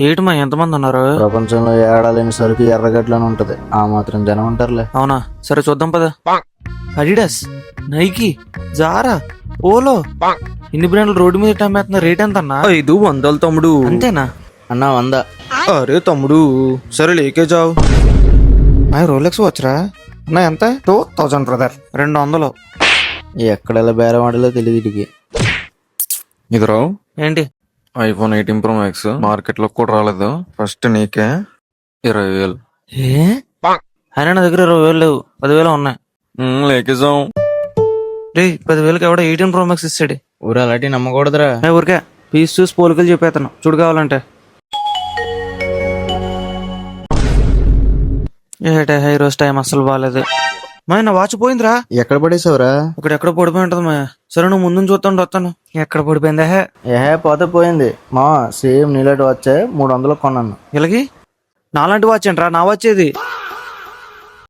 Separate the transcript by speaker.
Speaker 1: ఏటమ్మా ఎంతమంది ఉన్నారు?
Speaker 2: ప్రపంచంలో ఏడాలేని సరుకు ఎర్రగడ్లని ఉంటది, ఆ మాత్రం జనం ఉంటారులే.
Speaker 1: అవునా, సరే చూద్దాం పద. అడిడాస్, నైకీ, జారా, ఓలో, ఇన్ని బ్రాండ్లు రోడ్డు మీద అమ్మేస్తున్నా. రేట్ ఎంత అన్నా?
Speaker 3: 500 తమ్ముడు.
Speaker 1: అంతేనా
Speaker 2: అన్నా 100.
Speaker 3: అరే తమ్ముడు, సరే లేకే జావు.
Speaker 1: రోలెక్స్ వచ్చరా అన్నా? ఎంత?
Speaker 3: 2000 బ్రదర్.
Speaker 1: 200.
Speaker 2: ఎక్కడ ఎలా బేరం ఆడలో తెలియదు వీటికి.
Speaker 3: ఇదిరావు
Speaker 1: ఏంటి?
Speaker 3: iPhone 18 Pro Max మార్కెట్ లో కూడా రాలేదు. ఫస్ట్ నీకే 20,000.
Speaker 1: ఏ అయినా నా దగ్గర 20,000 లేవు, 10,000 ఉన్నాయి.
Speaker 3: లేకే జావు.
Speaker 1: రే 10,000కి ఎవడో 18 Pro Max ఇస్తాడు.
Speaker 2: ఊరు అలాంటి నమ్మకూడదురా.
Speaker 1: ఊరికే పీస్ చూసి పోలికలు చెప్పేస్తాను చూడు కావాలంటే. ఏటే ఈరోజు టైం అస్సలు బాగాలేదు. మా నా వాచ్ పోయిందిరా.
Speaker 2: ఎక్కడ పడేసావురా?
Speaker 1: ఇక్కడ ఎక్కడ పడిపోయి ఉంటది మా. సరే నువ్వు ముందు చూస్తాను వస్తాను. ఎక్కడ పడిపోయిందా?
Speaker 2: ఏహే పోతే పోయింది మా. సేమ్ నీలాంటి వచ్చే 300 కొన్నాను.
Speaker 1: ఇలాగి నాలాంటి వాచ్ ఏంట్రా? నా వాచ్ ఏది?